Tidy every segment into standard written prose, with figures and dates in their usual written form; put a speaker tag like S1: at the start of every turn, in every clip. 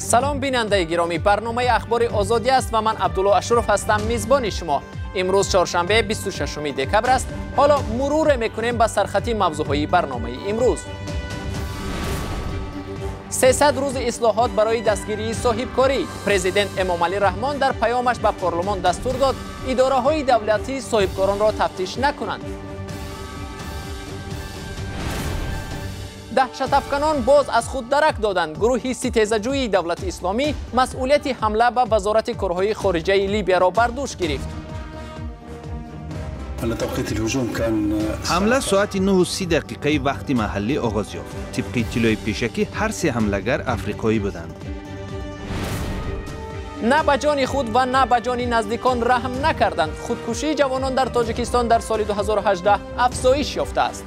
S1: سلام بیننده گرامی، برنامه اخبار آزادی است و من عبدالله اشرف هستم میزبان شما. امروز چهارشنبه 26 دکبر است. حالا مرور میکنیم به سرخطی موضوعهای برنامه امروز. 300 روز اصلاحات برای دستگیری صاحبکاری. پرزیدنت امامعلی رحمان در پیامش به پارلمان دستور داد اداره‌های دولتی صاحبکاران را تفتیش نکنند. دهشت‌افکنان باز از خود درک دادند. گروهی ستیزجوی دولت اسلامی مسئولیت حمله به وزارت کارهای خارجه لیبیا را بر دوش گرفت.
S2: حمله ساعت 9:30 وقت محلی آغاز یافت. طبق اطلاع پیشکی هر سه حملگر افریقایی بودند.
S1: نه به جان خود و نه به جان نزدیکان رحم نکردند. خودکشی جوانان در تاجیکستان در سال 2018 افزایش یافته است.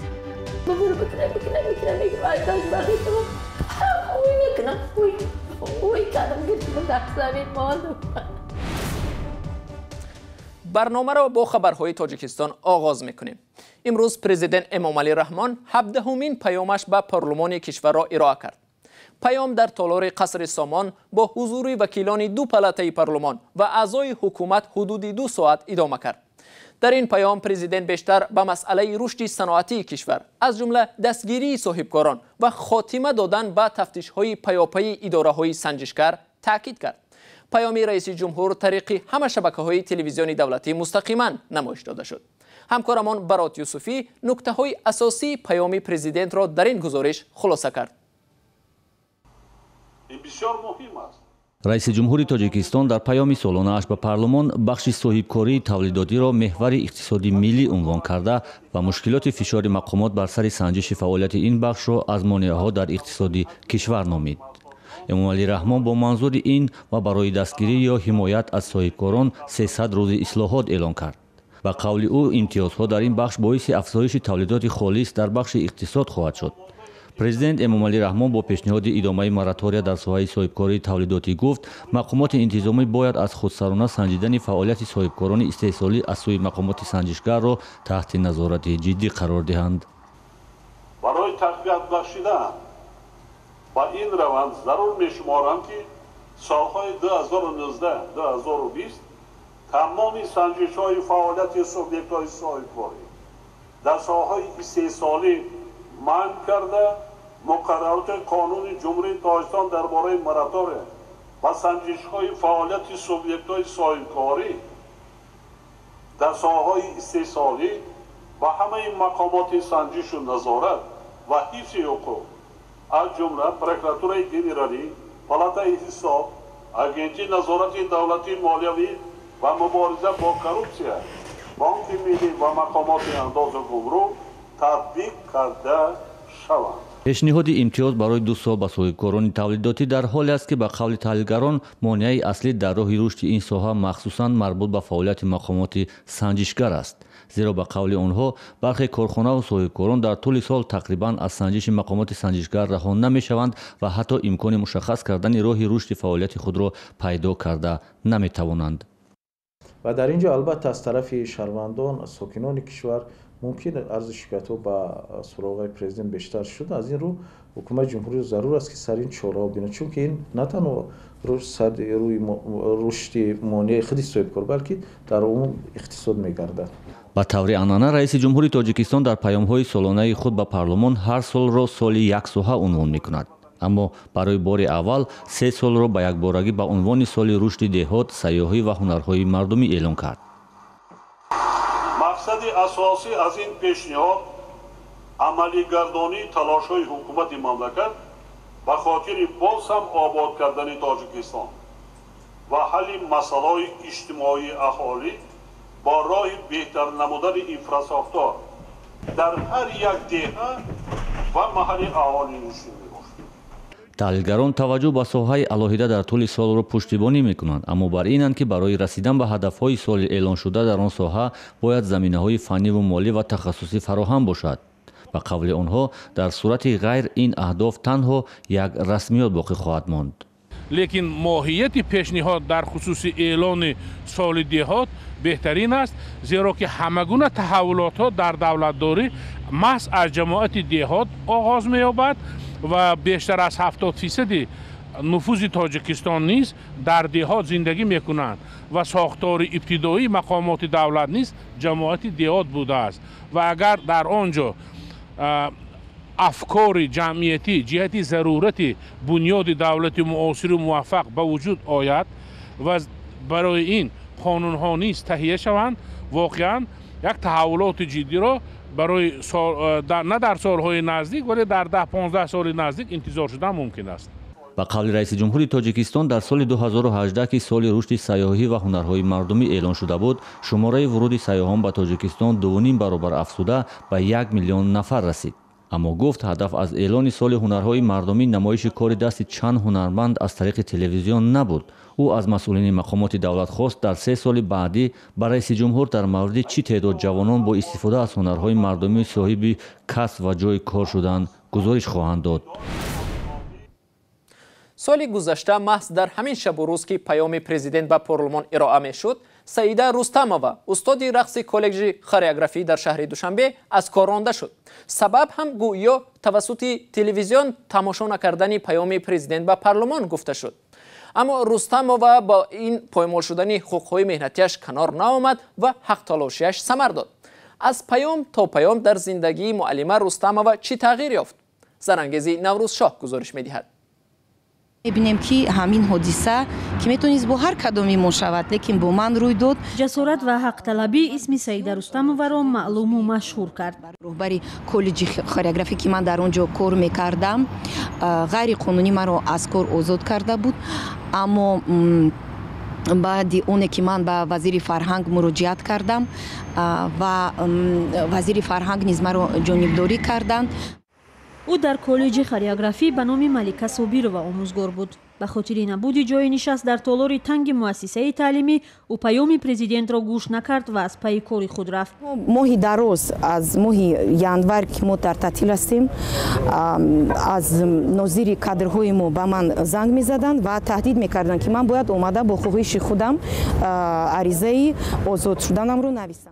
S1: برنامه را با خبرهای تاجیکستان آغاز میکنیم. امروز پرزیدنت امامعلی رحمان 17مین پیامش به پارلمان کشور را ارائه کرد. پیام در تالار قصر سامان با حضور وکیلان دو پلاته پارلمان و اعضای حکومت حدود 2 ساعت ادامه کرد. در این پیام پرزیدنت بیشتر به مسئله رشد صنعتی کشور از جمله دستگیری صاحبکاران و خاتمه دادن به تفتیش‌های پیاپی اداره‌های سنجشگر تاکید کرد. پیام رئیس جمهور طریق همه شبکه‌های تلویزیونی دولتی مستقیما نمایش داده شد. همکارمان برات یوسفی نکته‌های اساسی پیام پرزیدنت را در این گزارش خلاصه کرد.
S3: این بسیار مهم است.
S4: رئیس جمهوری تاجیکستان در پیام سالانه‌اش به پارلمان بخش صاحبکاری تولیداتی را محور اقتصادی ملی عنوان کرده و مشکلات فشار مقامات بر سر سنجش فعالیت این بخش را از مانع‌ها در اقتصادی کشور نامید. امامعلی رحمان با منظور این و برای دستگیری یا حمایت از صاحبکاران 300 روز اصلاحات اعلان کرد. و قول او امتیازها در این بخش باعث افزایش تولیدات خالص در بخش اقتصاد خواهد شد. پرزیدنت امامعلی رحمان با پیشنهاد ادامه موراتوریا در ساحه صاحبکاری تولیداتی گفت مقامات انتظامی باید از خودسرانه سنجیدن فعالیت صاحبکاران استحصالی از سوی مقامات سنجشگر را تحت نظارت جدی قرار دهند.
S3: برای تقویت بخشیدن با این روند ضرور می‌شمارم که سالهای 2019-2020 تمام سنجش‌های فعالیت سوبیکت‌های صاحبکاری در ساحه‌های استحصالی منع کرده مقررات قانون جمهوری تاجیکستان درباره موراتوریا و سنجش‌های فعالیت سوبیکت‌های صاحبکاری در ساحه‌های استحصالی و همه مقامات سنجش و نظارت و حفظ حقوق از جمله پروکراتورای گنرالی، پالاتای حساب، اگنسی نظارت دولتی مالیوی و مبارزه با کروپسیا، بانک ملی و مقامات انداز گمرک تطبیق کرده شوند.
S4: پیشنهاد امتیاز برای 2 سال به صاحبکاران تولیداتی در حالی است که به قول تحلیلگران مانع اصلی در راه رشد این ساحه مخصوصاً مربوط به فعالیت مقامات سنجشگر است. زیرا به قول آنها برخی کارخانه و صاحبکاران در طول سال تقریباً از سنجش مقامات سنجشگر رها نمی‌شوند و حتی امکان مشخص کردن راه رشد فعالیت خود را پیدا کرده نمی‌توانند.
S5: و در اینجا البته از طرف شهروندان ساکنان کشور ممکن عرض شکایت ها به سراغ پرزیدنت بیشتر شد. از این رو حکومت جمهوری ضرور است که سر این چاره ها بینه، چون که این نه تنها روی رشد مانع خود صاحبکار بلکه در عموم اقتصاد می‌گردد.
S4: به طور عنعنه رئیس جمهوری تاجیکستان در پیام‌های سالانه خود به پارلمان هر سال را سال یک ساحه عنوان می‌کند. اما برای بار اول 3 سال را به یکبارگی به عنوان سال رشد دهات، سیاحی و هنرهای مردمی اعلام کرد.
S3: مقصد اساسی از این پیشنهاد عملی گردانی تلاش‌های حکومت مملکت به خاطر باز هم آباد کردن تاجیکستان و حل مسائل اجتماعی اهالی با راه بهتر نمودن انفراستراکچور در هر یک دهه و محل اهالی نشین می‌باشد.
S4: تحلیلگران توجه به ساحه علاهیده در طول سال را پشتیبانی می‌کنند، اما بر اینند که برای رسیدن به هدف‌های سال اعلان شده در آن ساحه باید زمینه‌های فنی و مالی و تخصصی فراهم باشد. به قول آنها در صورت غیر این اهداف تنها یک رسمیت باقی خواهد ماند.
S6: لیکن ماهیت پیشنهاد در خصوص اعلان سال دهات بهترین است، زیرا که همگونه تحولات ها در دولتداری محض از جماعت دهات آغاز می‌یابد و بیشتر از 70% نفوذ تاجیکستان نیز در دهات زندگی میکنند و ساختار ابتدایی مقامات دولت نیز جماعت دهات بوده است و اگر در آنجا افکار جمعیتی جهت ضرورت بنیاد دولت معاصر و موفق به وجود آید و برای این قانون ها نیز تهیه شوند، واقعا یک تحولات جدی را برای نه در سالهای نزدیک ولی در 10-15 سال نزدیک انتظار شدن ممکن است.
S4: با قول رئیس جمهوری تاجیکستان در سال 2018 که سال رشد سیاحی و هنرهای مردمی اعلان شده بود، شماره ورود سیاحان به تاجیکستان 2.5 برابر افزوده به 1 میلیون نفر رسید. اما گفت هدف از اعلان سال هنرهای مردمی نمایش کار دست چند هنرمند از طریق تلویزیون نبود. او از مسئولین مقامات دولت خواست در 3 سال بعدی برای رئیس جمهور در مورد چی تعداد جوانان با استفاده از هنرهای مردمی صاحب کسب و جای کار شدند گزارش خواهند داد.
S1: سال گذشته محض در همین شب و روز که پیام پرزیدنت به پارلمان ارائه میشد، سعیده رستمова استاد رقص کالج خورئوگرافی در شهر دوشنبه از کار رانده شد. سبب هم گویا توسط تلویزیون تماشا نکردن پیام پرزیدنت به پارلمان گفته شد. اما رستمova با این پایمال شدن حقوق‌های مهنتیش کنار نآمد و حق تلاشیش ثمر داد. از پیام تا پیام در زندگی معلمه رستمova چی تغییر یافت؟ زرانگیزی نوروز شاه گزارش می‌دهد.
S7: می‌بینیم که همین حادثه که میتونست با هر کدومی ما شود لیکن با من روی داد.
S8: جسارت و حق طلبی اسم سعیده رستمova را معلوم و مشهور کرد.
S7: رهبری کالج خورئوگرافی که من در اونجا کار میکردم غیر قانونی مرا از کار آزاد کرده بود، اما بعد اونه که من به وزیر فرهنگ مراجعت کردم و وزیر فرهنگ نیز مرا جانبداری کردند.
S8: او در کالج خورئوگرافی به نام ملکه صابرова آموزگار بود. به خاطر نبود جای نشست در تالار تنگ مؤسسه تعلیمی، او پیام پرزیدنت را گوش نکرد و از پی کار خود رفت.
S7: ماهی دراز از ماهی ینور که ما در تعطیل هستیم، از ناظر کادرهای ما به من زنگ می‌زدند و تهدید می‌کردند که من باید اومده با خواهش خودم عریضه آزاد شدنم رو نویسم.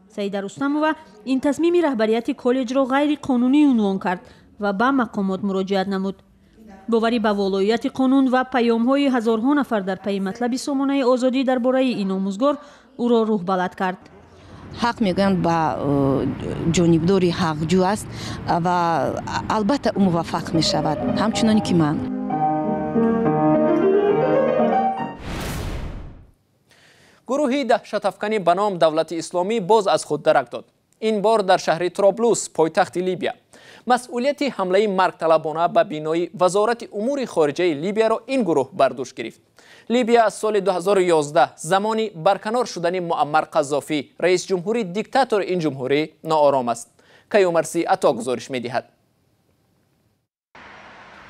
S8: سعیده رستمova این تصمیم رهبریت کالج را غیر قانونی عنوان کرد و به مقامات مراجعت نمود. باوری به والایت قانون و پیام‌های هزارها نفر در پی مطلب سامانه آزادی درباره این آموزگار او را روح بلد کرد.
S7: حق میگویند با جانبداری حقجو است و البته او موفق می شود همچنانی که من.
S1: گروهی دهشت افکنی به نام دولت اسلامی باز از خود درک داد. این بار در شهر طرابلس پایتخت لیبیا. مسئولیت حمله مرگطلبانه به بینای وزارت امور خارجه لیبیا را این گروه بر دوش گرفت. لیبیا از سال 2011 زمانی برکنار شدن معمر قذافی رئیس جمهوری دیکتاتور این جمهوری ناآرام است. کیومرثی عطا گزارش می‌دهد.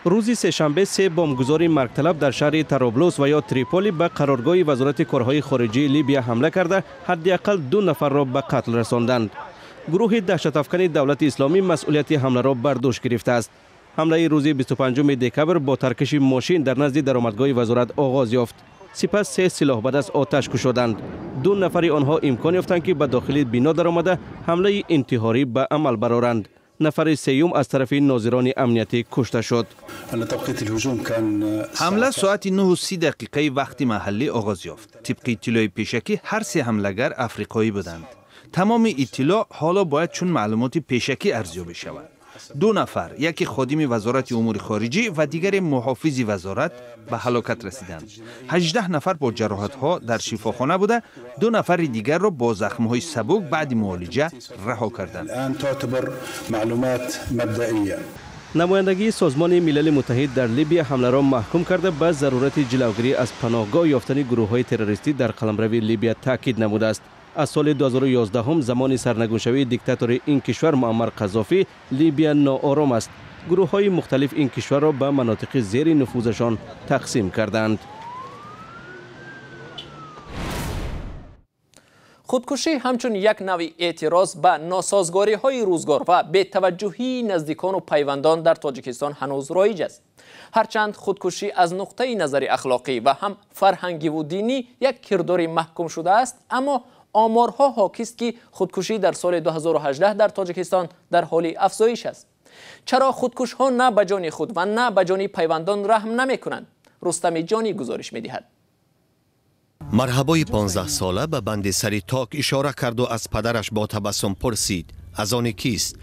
S9: روز سه‌شنبه 3 بمبگذاری مرگطلب در شهر طرابلس و یا تریپولی به قرارگاه وزارت کارهای خارجه لیبیا حمله کرده حداقل 2 نفر را به قتل رساندند. گروه دهشت افکن دولت اسلامی مسئولیت حمله را بر دوش گرفته است. حمله روز 25 دکبر با ترکش ماشین در نزد درآمدگاه وزارت آغاز یافت. سپس 3 سلاح به دست آتش کشیدند. 2 نفر آنها امکان یافتند که به داخل بنا درآمده حمله انتحاری به عمل برآورند. نفر سیوم از طرف ناظران امنیتی کشته شد.
S2: حمله ساعت 9:30 وقت محلی آغاز یافت. طبق اطلاع پیشکی هر 3 حملگر افریقایی بودند. تمام اطلاع حالا باید چون معلومات پیشکی ارزیابی شود. 2 نفر، یکی خادم وزارت امور خارجه و دیگر محافظ وزارت به هلاکت رسیدند. 18 نفر با جراحت‌ها در شفاخانه بوده، 2 نفر دیگر را با زخم‌های سبک بعد معالجه رها کردند.
S9: نمایندگی سازمان ملل متحد در لیبیا حمله را محکوم کرده به ضرورت جلوگیری از پناهگاه یافتن گروه‌های تروریستی در قلمرو لیبیا تاکید نموده است. از سال 2011 هم زمان سرنگونشوی دیکتاتور این کشور معمر قذافی لیبیا ناآرام است. گروه‌های مختلف این کشور را به مناطق زیر نفوذشان تقسیم کردند.
S1: خودکشی همچون یک نوع اعتراض به ناسازگاری‌های روزگار و بی‌توجهی نزدیکان و پیوندان در تاجیکستان هنوز رایج است. هرچند خودکشی از نقطه نظر اخلاقی و هم فرهنگی و دینی یک کردار محکوم شده است، اما آمارها حاکی است که خودکشی در سال 2018 در تاجیکستان در حال افزایش است. چرا خودکش ها نه به جان خود و نه به جان پیوندان رحم نمی کنند؟ رستم جانی گزارش می دهد.
S10: مرحبای 15 ساله به بند سری تاک اشاره کرد و از پدرش با تبسم پرسید از آن کیست؟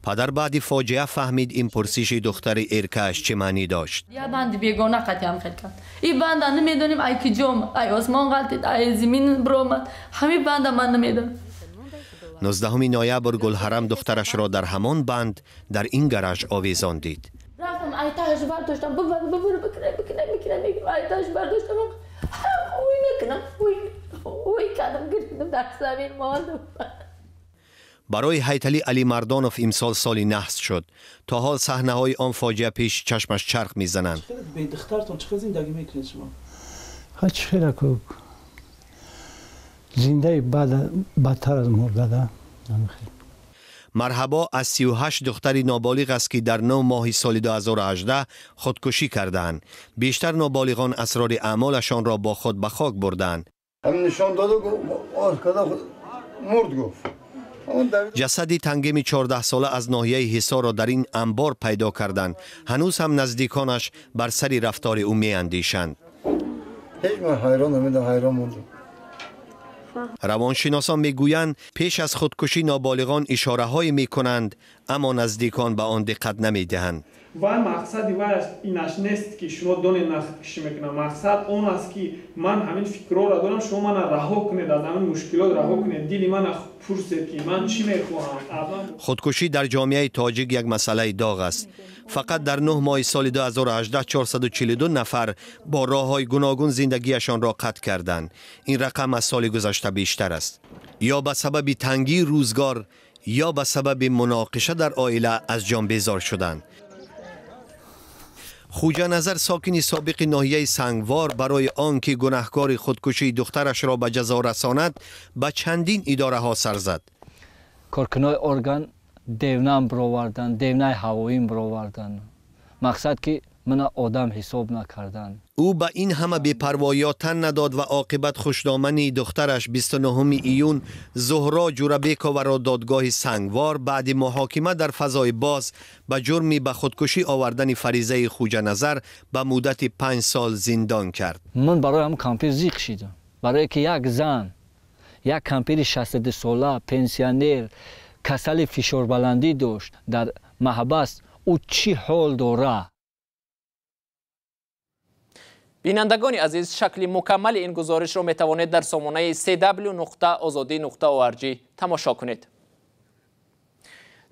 S10: پدر بعد فاجعه فهمید این پرسش دختر ارکش چه معنی داشت.
S11: یا بند بیگانه قتیم کرد. این بند نمیدونیم ای که جام ای آسمان قلتید ای زمین برآمد همین بند من نمیدونم.
S10: 19 نوامبر گلحرم دخترش را در همان بند در این گراژ آویزان دید.
S11: رفتم ای تاش برداشتم بکنه ای تاش برداشتم اوی کردم گرفتم در زمین ماندم.
S10: برای هیتلی علی مردانوف امسال سالی نحس شد. تا حال صحنه های آن فاجعه پیش چشمش چرخ میزنند.
S5: به دخترتون چه زندگی میکنید شما؟
S12: چه که زنده بدتر از مرده.
S10: مرحبا از 38 دختری نابالغ است که در 9 ماه سال 2018 خودکشی کردند. بیشتر نابالغان اسرار اعمالشان را با خود به خاک بردند.
S13: هم نشان داده مرد گفت.
S10: جسدی تنگم 14 ساله از ناحیه حصار را در این انبار پیدا کردند. هنوز هم نزدیکانش بر سر رفتار او می‌اندیشند.
S13: هیچ من حیران موندم.
S10: روانشناسان میگویند پیش از خودکشی نابالغان اشاره های می کنند اما نزدیکان به آن دقت نمی دهند.
S14: و مقصدی اینش نیست که شما دونید نخودکشی میکنم. مقصد اون است که من همین فکر را دارم شما من رها کنید از همین مشکلات رها کنید. دلی من پرسید که من چی میخواهم.
S10: خودکشی در جامعه تاجیک یک مسئله داغ است. فقط در 9 ماه سال 2018 442 نفر با راه‌های گوناگون زندگیشان را قطع کردند. این رقم از سال گذشته بیشتر است. یا به سبب تنگی روزگار یا به سبب مناقشه در عائله از جان بیزار شدند. خوجا نظر ساکن سابق ناحیه سنگوار برای آنکه گناهکار خودکشی دخترش را به جزا رساند به چندین اداره ها سر زد.
S15: کارکنای ارگان دیونم برآوردن، دیونه هواییم برآوردن. مقصد که من آدم حساب نکردن.
S10: او به این همه بی‌پروایی تن نداد و عاقبت خوشدامنی دخترش 29 ایون زهرا جوربیکووا را دادگاه سنگوار بعد محاکمه در فضای باز به جرم به خودکشی آوردن فریضه خوجا نظر به مدت 5 سال زندان کرد.
S15: من برای هم کمپیر زیق شدم. برای که یک زن، یک کمپیر 62 ساله پنسیونر کسل فشار بلندی داشت در محبس، او چی حال داره؟
S1: بینندگان عزیز، شکل مکمل این گزارش را می توانید در سامانه www.azadi.org تماشا کنید.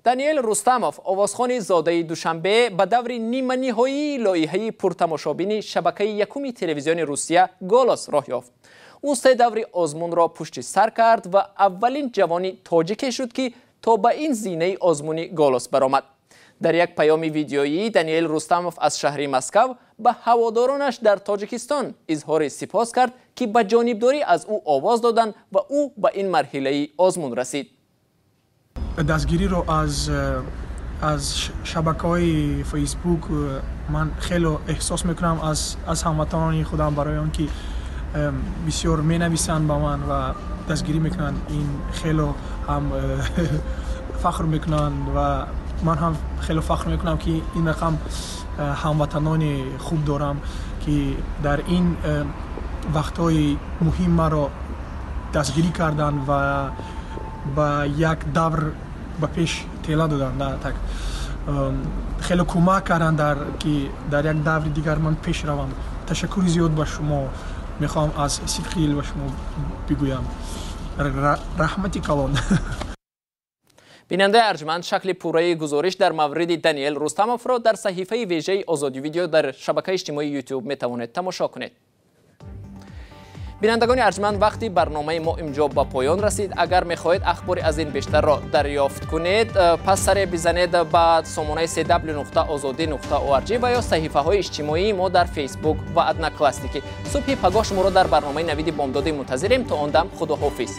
S1: دانیل رستموف، آوازخوان زاده دوشنبه، به دور نیمه نهایی لایحه پرتماشابین شبکه یکم تلویزیون روسیه گالوس راه یافت. او 3 دور آزمون را پشت سر کرد و اولین جوانی تاجیکی شد که تا به این زینه آزمونی گالوس برآمد. در یک پیام ویدیویی دانیل رستموف از شهر مسکو به هوادارانش در تاجیکستان اظهار سپاس کرد که به جانبداری از او آواز دادند و او به این مرحله آزمون رسید.
S14: دستگیری رو از شبکه‌های فیسبوک من خیلی احساس میکنم از هموطنان خودم برای آنکه بسیار مینویسند با من و دستگیری میکنن. این خیلی هم فخر میکنن و من هم خیلی فخر میکنم که این رقم هموطنان خوب دارم که در این وقتهای مهم مرا دستگیری کردن و به یک دور به پیش تیلا دادن. خیلی کمک کردن که در یک دور دیگر من پیش روم. تشکر زیاد به شما میخوام از صدقی به شما بگویم. رحمتی کلان.
S1: بیننده ارجمند، شکل پوره گزارش در مورد دانیل رستموف را در صحیفه ویژه آزادی ویدیو در شبکه اجتماعی یوتیوب می توانید تماشا کنید. بینندگان ارجمند، وقتی برنامه ما اینجا با پایان رسید. اگر میخواهید اخبار از این بیشتر را دریافت کنید، پس سر بزنید به سامانه www.azadi.org و یا صحیفه های اجتماعی ما در فیسبوک و ادنا کلاسیکی. صبح پگاه شما را در برنامه نوید بامدادی منتظریم. تا آن دم خداحافظ.